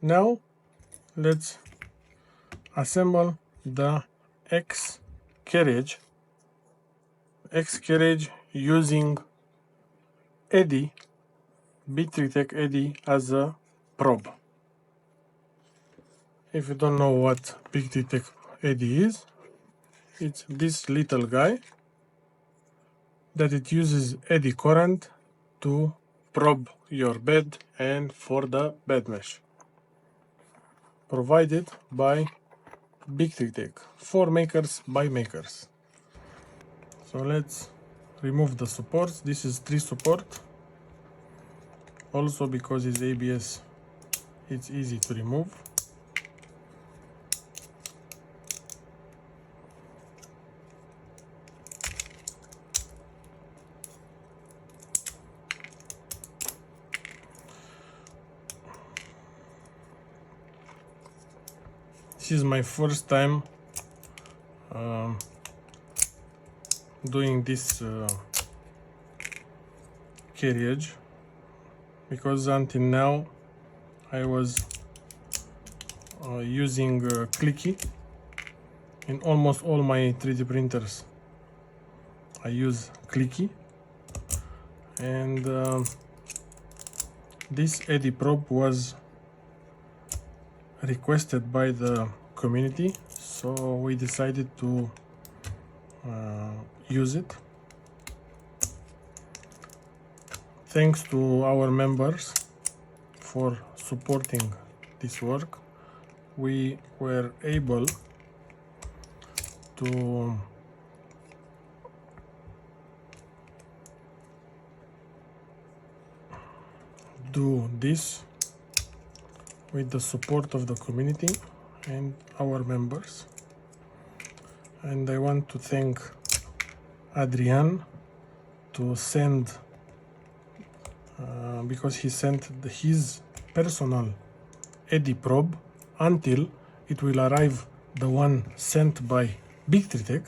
Now let's assemble the X-carriage using Eddy, Big3Tech Eddy as a probe. If you don't know what Big3Tech Eddy is, it's this little guy that it uses eddy current to probe your bed and for the bed mesh, provided by Big3Tech, for makers by makers. So let's remove the supports. This is 3 support. Also because it's ABS, it's easy to remove. This is my first time doing this carriage, because until now I was using clicky. In almost all my 3D printers I use clicky, and this Eddy probe was requested by the community, so we decided to use it. Thanks to our members for supporting this work, we were able to do this with the support of the community and our members. And I want to thank Adrian to send because he sent his personal Eddy probe until it will arrive the one sent by Big3Tech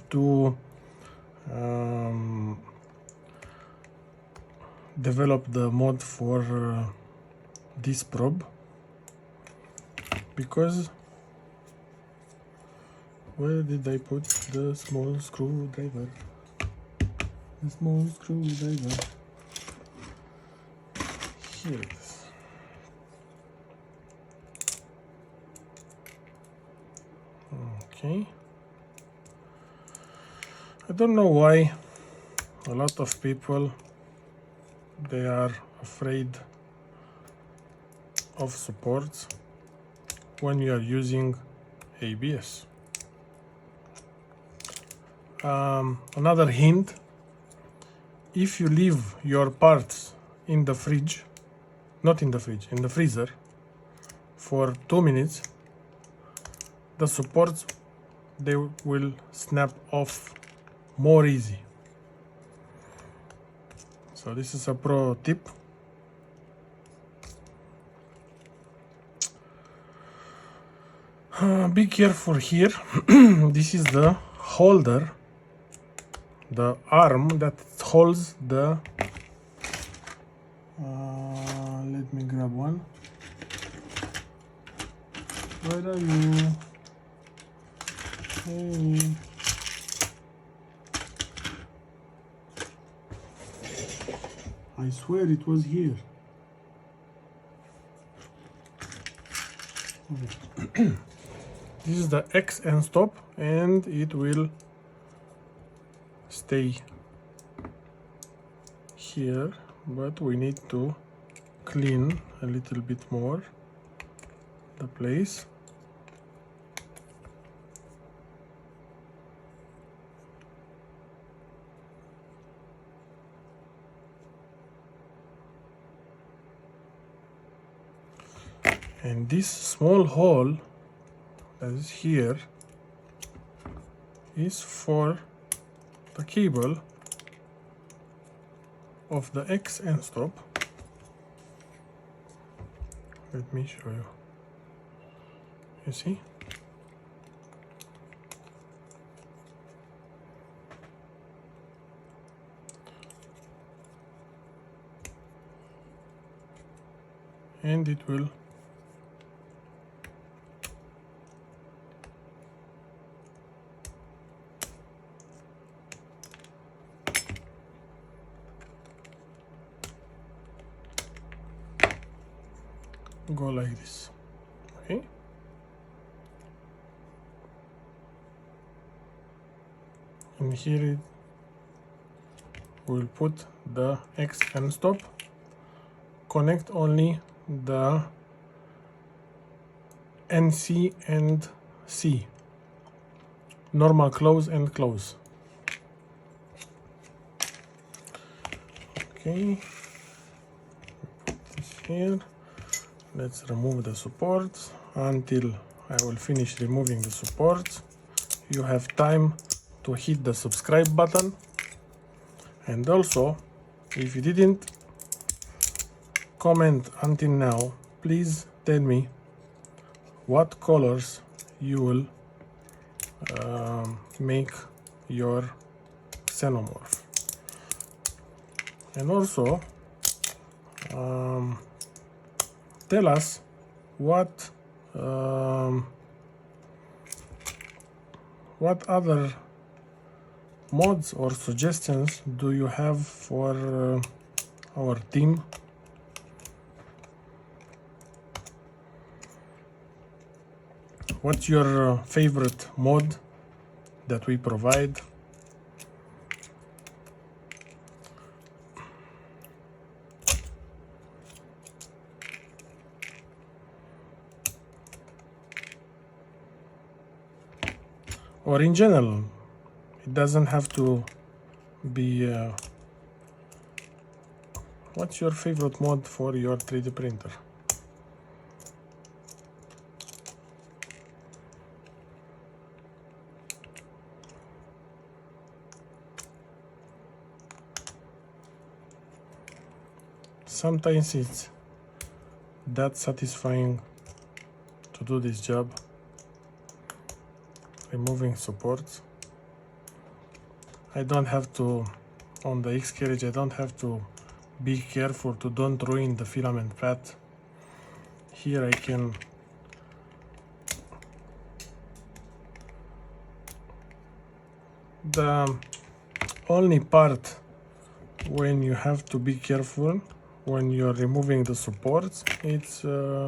to develop the mod for this probe, because where did I put the small screwdriver? The small screwdriver. Here it is. Okay. I don't know why a lot of people, they are afraid of supports when you are using ABS. Another hint: if you leave your parts in the fridge, not in the fridge, in the freezer for 2 minutes, the supports, they will snap off more easy. So this is a pro tip. Be careful here. This is the holder, the arm that holds the let me grab one. Where are you? Hey. I swear it was here. This is the X-endstop, and it will stay here, but we need to clean a little bit more the place. And this small hole that is here is for the cable of the X-endstop. Let me show you. You see? and it will go like this. Okay, and here it will put the X-endstop. Connect only the NC and C, normal close and close. Okay, put this here. Let's remove the supports. Until I will finish removing the supports, you have time to hit the subscribe button. And also, if you didn't comment until now, please tell me what colors you will make your Xenomorph. And also tell us what other mods or suggestions do you have for our team. What's your favorite mod that we provide? Or in general, it doesn't have to be. What's your favorite mod for your 3D printer? Sometimes it's that satisfying to do this job, removing supports. I don't have to, on the X-carriage, I don't have to be careful to don't ruin the filament path. Here I can the only part when you have to be careful when you're removing the supports, it's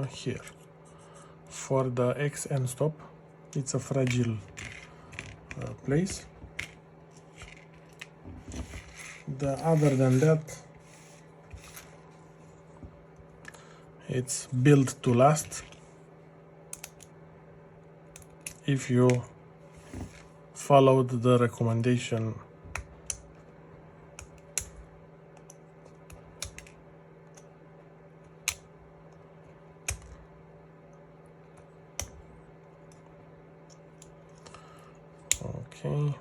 here for the X-endstop. It's a fragile place. Other than that, it's built to last if you followed the recommendation. Okay.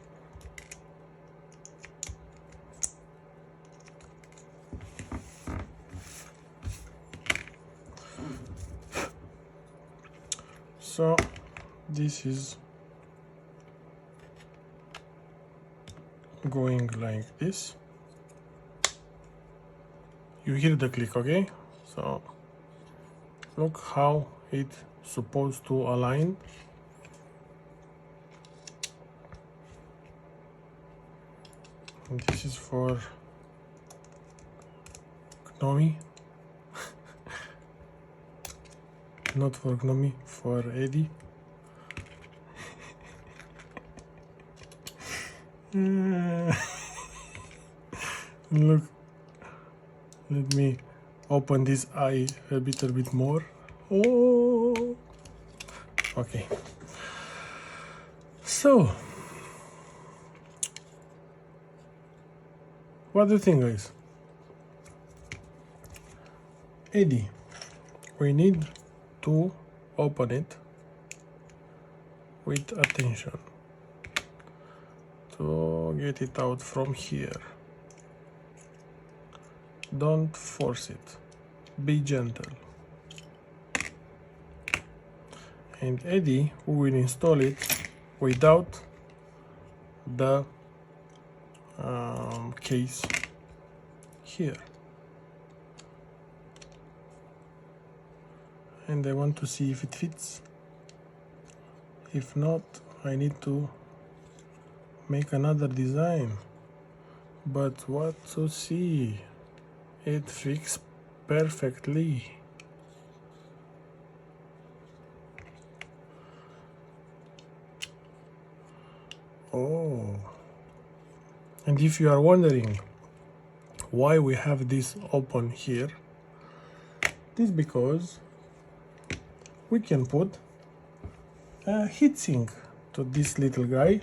So this is going like this. You hear the click, okay? So look how it's supposed to align. And this is for Gnomi. Not for Gnomi, for Eddy. Look, let me open this eye a little bit more. Oh, okay. So, what do you think, guys? Eddy, we need to open it with attention to get it out from here. Don't force it, be gentle. And Eddy, we will install it without the case here. and I want to see if it fits. If not, I need to make another design. But what to see? It fits perfectly. Oh, and if you are wondering why we have this open here, it is because we can put a heatsink to this little guy.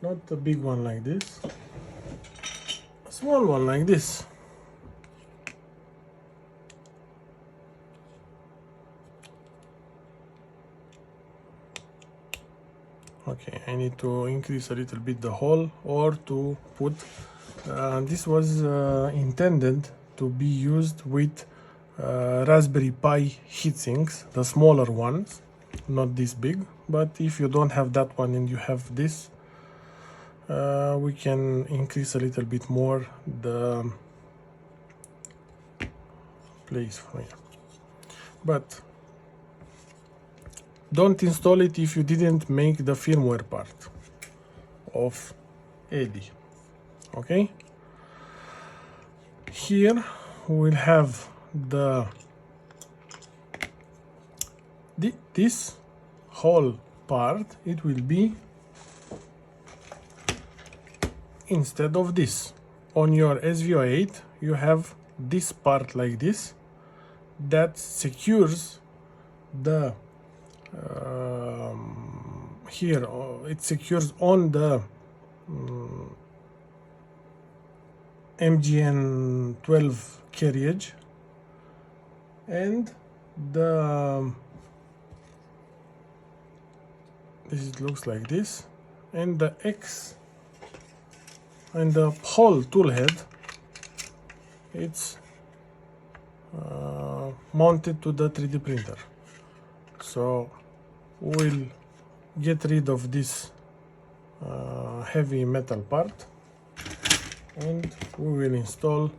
Not a big one like this, a small one like this. Okay, I need to increase a little bit the hole, or to put this was intended to be used with Raspberry Pi heatsinks, the smaller ones, not this big. But if you don't have that one and you have this, we can increase a little bit more the place for here. But don't install it if you didn't make the firmware part of Eddy. Okay, here we'll have this whole part. It will be instead of this. On your SVO8 you have this part like this that secures the here it secures on the MGN12 carriage, and this looks like this, and the X and the whole tool head, it's mounted to the 3D printer. So we'll get rid of this heavy metal part, and we will install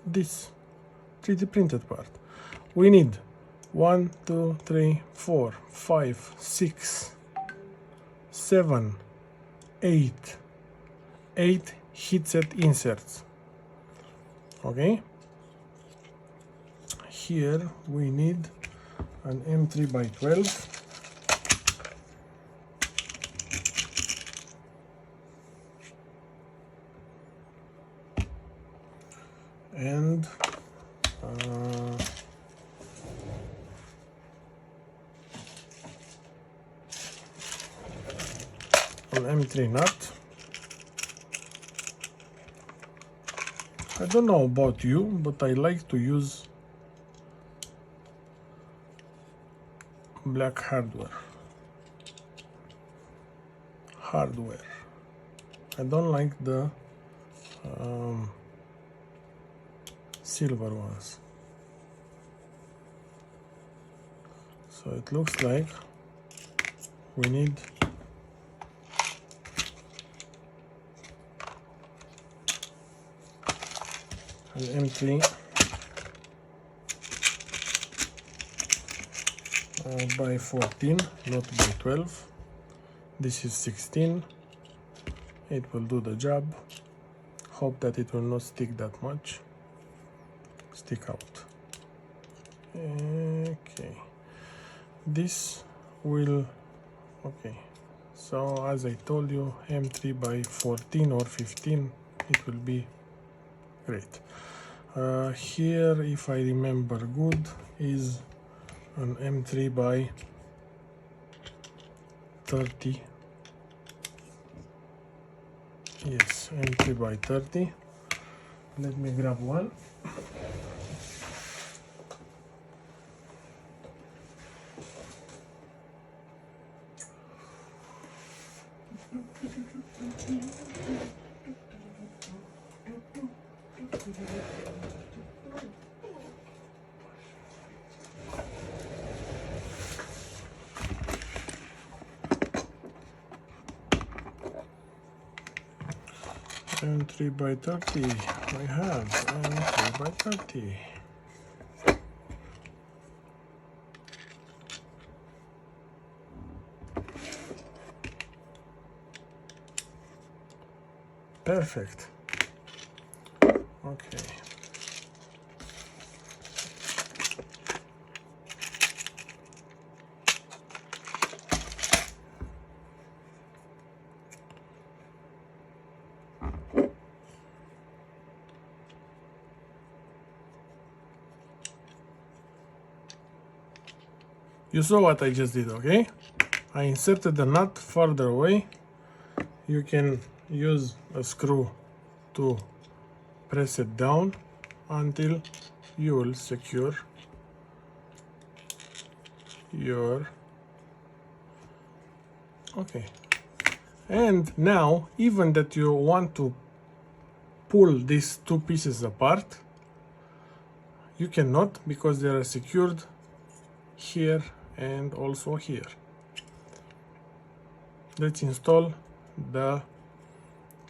this 3D printed part. We need 1, 2, 3, 4, 5, 6, 7, 8 heatset inserts. Okay, here we need an M3x12, and an M3 nut. I don't know about you, but I like to use black hardware. I don't like the silver ones. So it looks like we need an M3 by 14, not by 12. This is 16. It will do the job. Hope that it will not stick that much. Stick out. Okay. This will, okay. So as I told you, M3 by 14 or 15, it will be great. Here, if I remember good, is an M3 by 30. Yes, M3 by 30. Let me grab one. M3 by 30. I have M3 by 30. Perfect. Okay. You saw what I just did, okay? I inserted the nut further away. You can use a screw to press it down until you will secure your... Okay. And now, even that you want to pull these two pieces apart, you cannot, because they are secured here and also here. Let's install the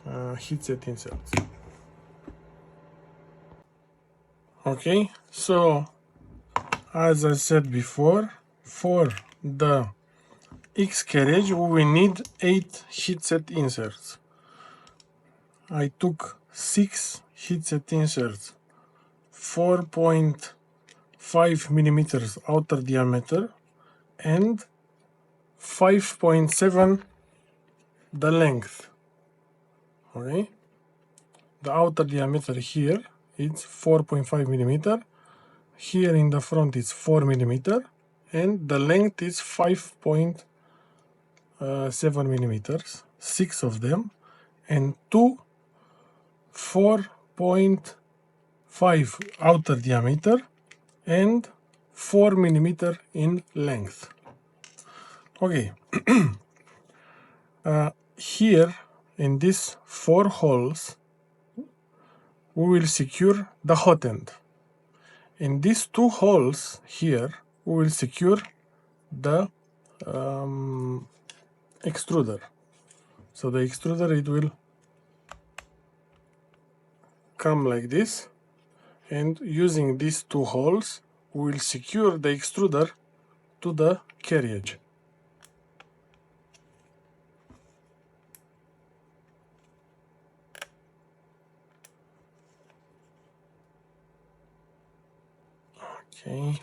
heatset inserts. Okay, so as I said before, for the X-carriage we will need 8 heatset inserts. I took 6 heatset inserts, 4.5 millimeters outer diameter and 5.7 the length. Okay, the outer diameter here is 4.5 millimeter, here in the front is 4 millimeter, and the length is 5.7 millimeters, 6 of them, and 2 4.5 outer diameter and 4 millimeter in length. Okay, here in these 4 holes we will secure the hot end. In these 2 holes here we will secure the extruder. So the extruder, it will come like this, and using these 2 holes we will secure the extruder to the carriage. Okay.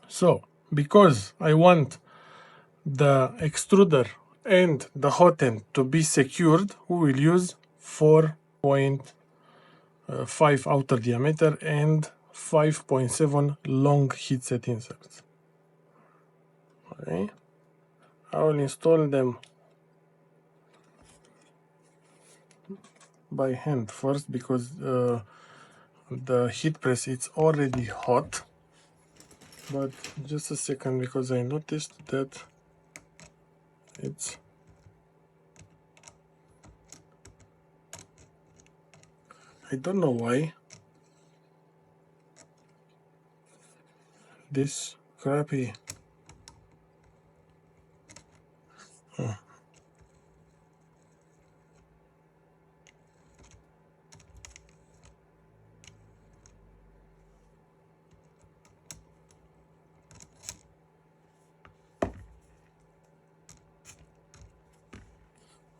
So, because I want the extruder and the hot end to be secured, we will use 4.5 outer diameter and 5.7 long heatset inserts. Okay, I will install them by hand first because the heat press is already hot. But just a second, because I noticed that it's I don't know why this crappy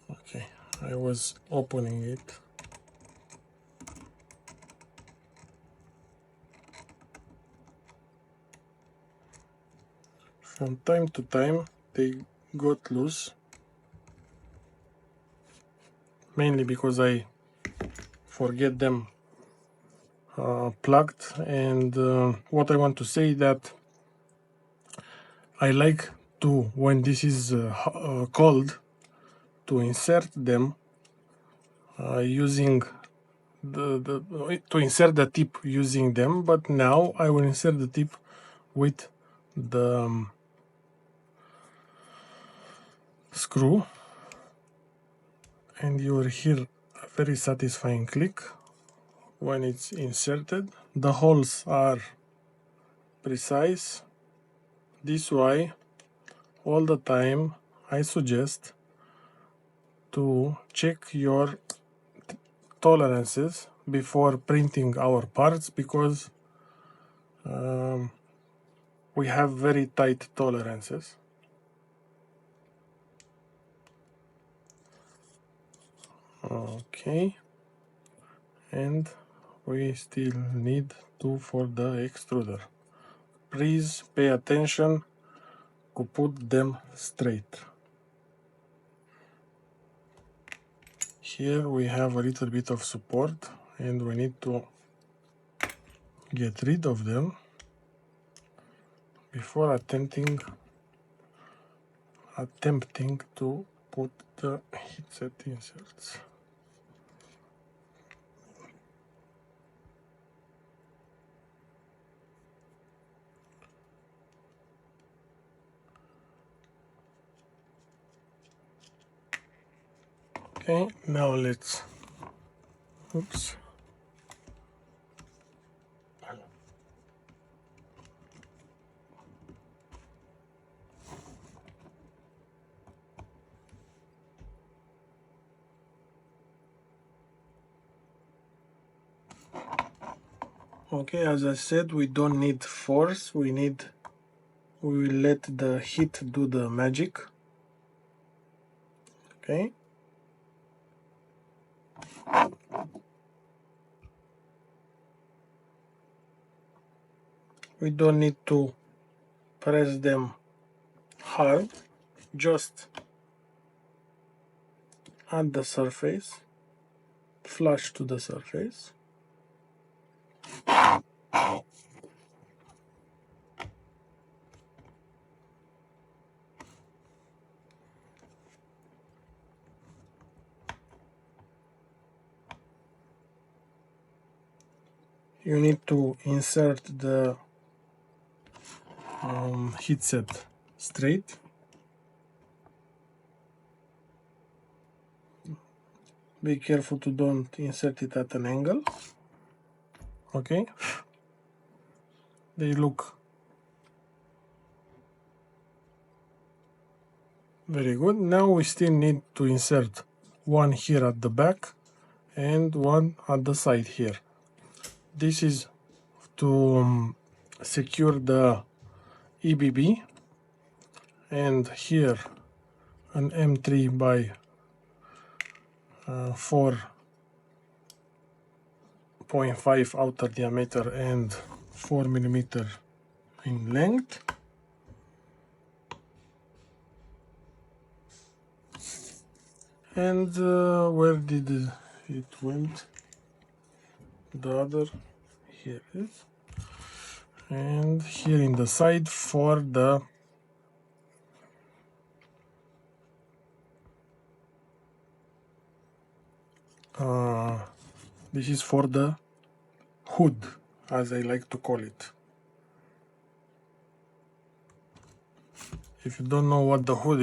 okay, I was opening it. From time to time they got loose, mainly because I forget them plugged. And what I want to say that I like to, when this is cold, to insert them using to insert the tip using them, but now I will insert the tip with the screw, and you will hear a very satisfying click when it's inserted. The holes are precise. This why all the time I suggest to check your tolerances before printing our parts, because we have very tight tolerances. Okay, and we still need two for the extruder. Please pay attention to put them straight. Here we have a little bit of support and we need to get rid of them before attempting to put the headset inserts. Okay, now let's, oops. Okay, as I said, we don't need force, we will let the heat do the magic. Okay. We don't need to press them hard, just at the surface, flush to the surface. You need to insert the headset straight. Be careful to don't insert it at an angle. Okay. They look very good. Now we still need to insert one here at the back and one at the side here. This is to secure the EBB, and here an M3 by 4.5 outer diameter and 4 millimeter in length. And where did it went? The other, here it is. And here in the side for the this is for the hood, as I like to call it. If you don't know what the hood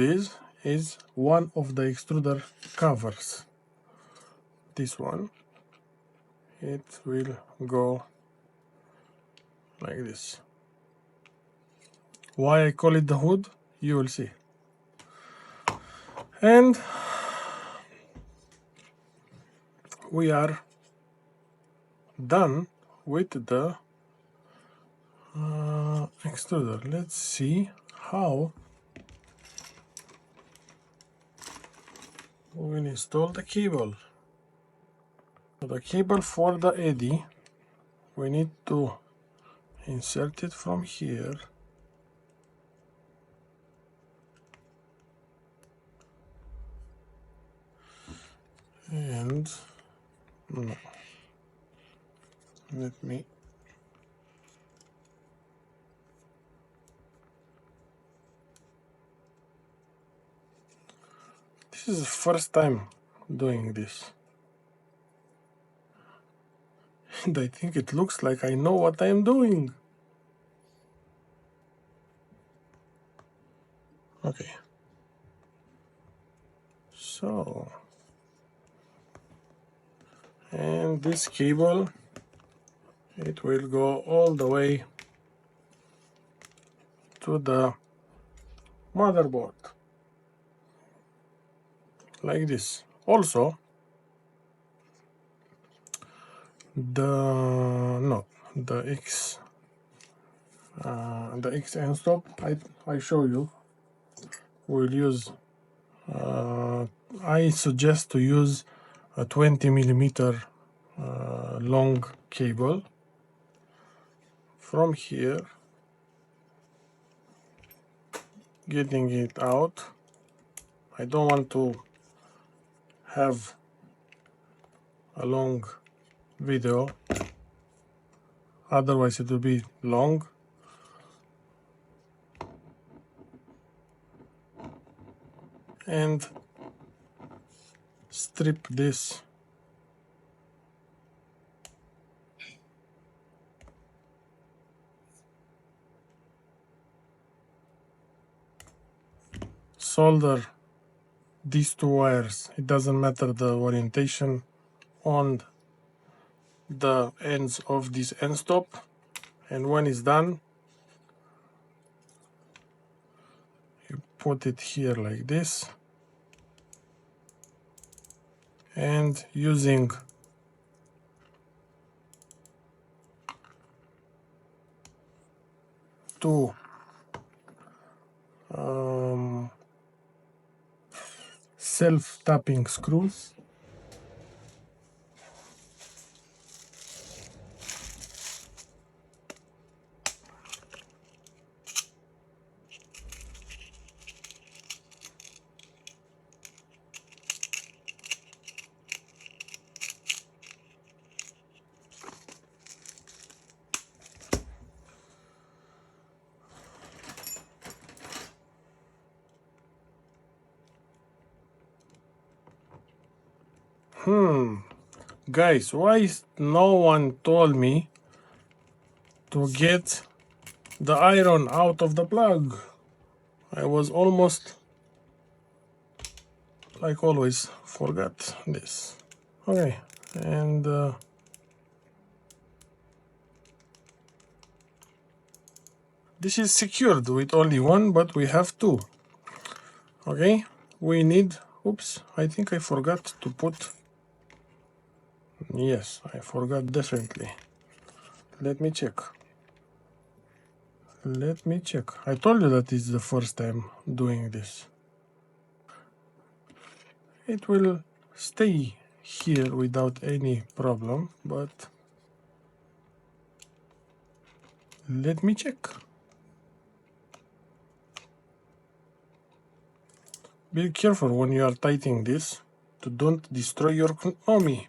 is one of the extruder covers. This one, it will go like this. Why I call it the hood, you will see. And we are done with the extruder. Let's see how we will install the cable. The cable for the Eddy, we need to insert it from here. And no, let me this is the first time doing this, and I think it looks like I know what I am doing. Okay, so, and this cable, it will go all the way to the motherboard, like this. Also, the X-endstop, I show you, will use I suggest to use a 20 millimeter long cable from here, getting it out. I don't want to have a long video, otherwise it will be long. And strip this solder these two wires, it doesn't matter the orientation, on the ends of this end stop, and when it's done you put it here like this, and using two self-tapping screws, guys, why no one told me to get the iron out of the plug? I was almost, like always, forgot this. Okay, and this is secured with only one, but we have two. Okay, we need, oops, I think I forgot to put, yes, I forgot definitely. Let me check. Let me check. I told you that it's the first time doing this. It will stay here without any problem, but let me check. Be careful when you are tightening this to don't destroy your Knomi.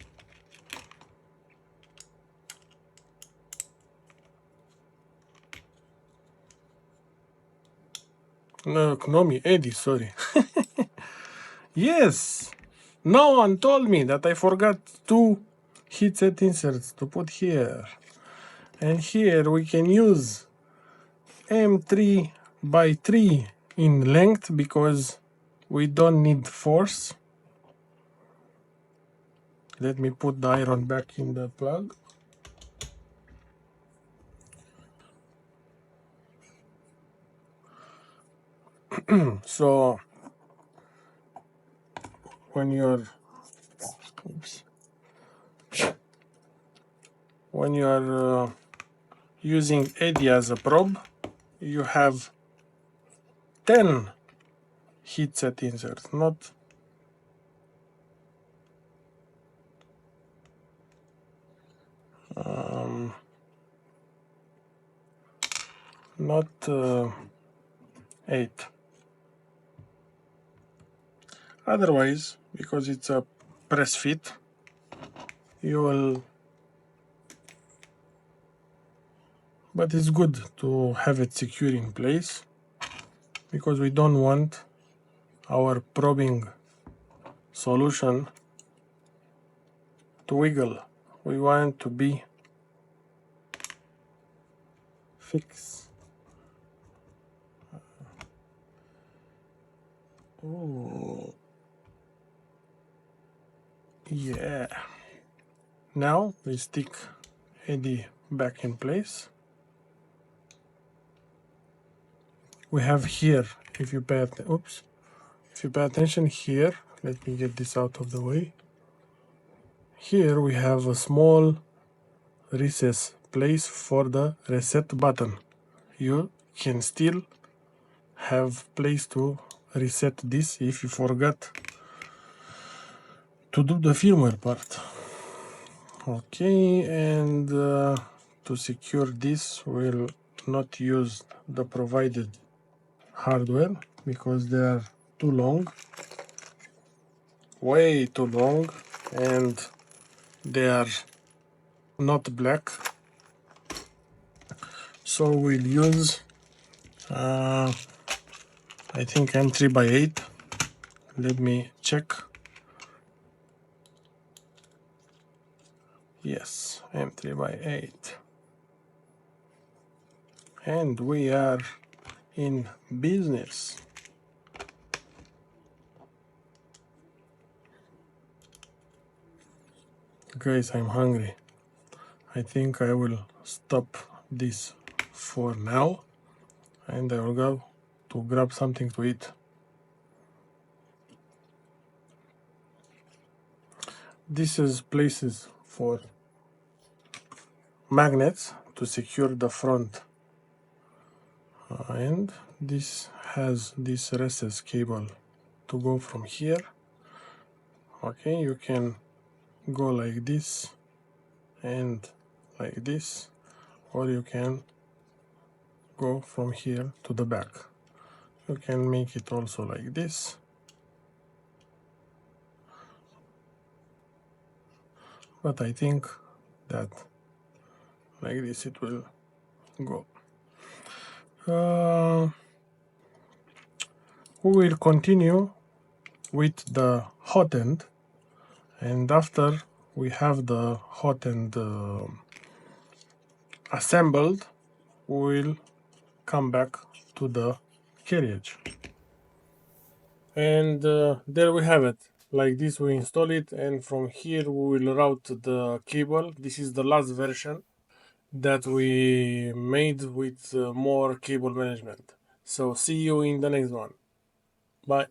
No, Knomi, Eddy, sorry. Yes! No one told me that I forgot two heatset inserts to put here. And here we can use M3 by 3 in length because we don't need force. Let me put the iron back in the plug. So when you're using Eddy as a probe, you have 10 heatset inserts, not not 8. Otherwise, because it's a press fit, you will, but it's good to have it secure in place because we don't want our probing solution to wiggle. We want to be fixed. Oh, yeah. Now we stick Eddy back in place. We have here, if you pay attention here, let me get this out of the way. Here we have a small recess place for the reset button. You can still have place to reset this if you forgot to do the firmware part. Okay, and to secure this, we'll not use the provided hardware because they are too long, way too long, and they are not black. So we'll use I think M3x8. Let me check. Yes, M3x8. And we are in business. Guys, I'm hungry. I think I will stop this for now and I will go to grab something to eat. This is places for magnets to secure the front, and this has this recess cable to go from here. Okay, you can go like this and like this, or you can go from here to the back. You can make it also like this, but I think that like this it will go. We will continue with the hot end, and after we have the hot end assembled, we will come back to the carriage. And there we have it. Like this we install it, and from here we will route the cable. This is the last version that we made with more cable management. So see you in the next one. Bye.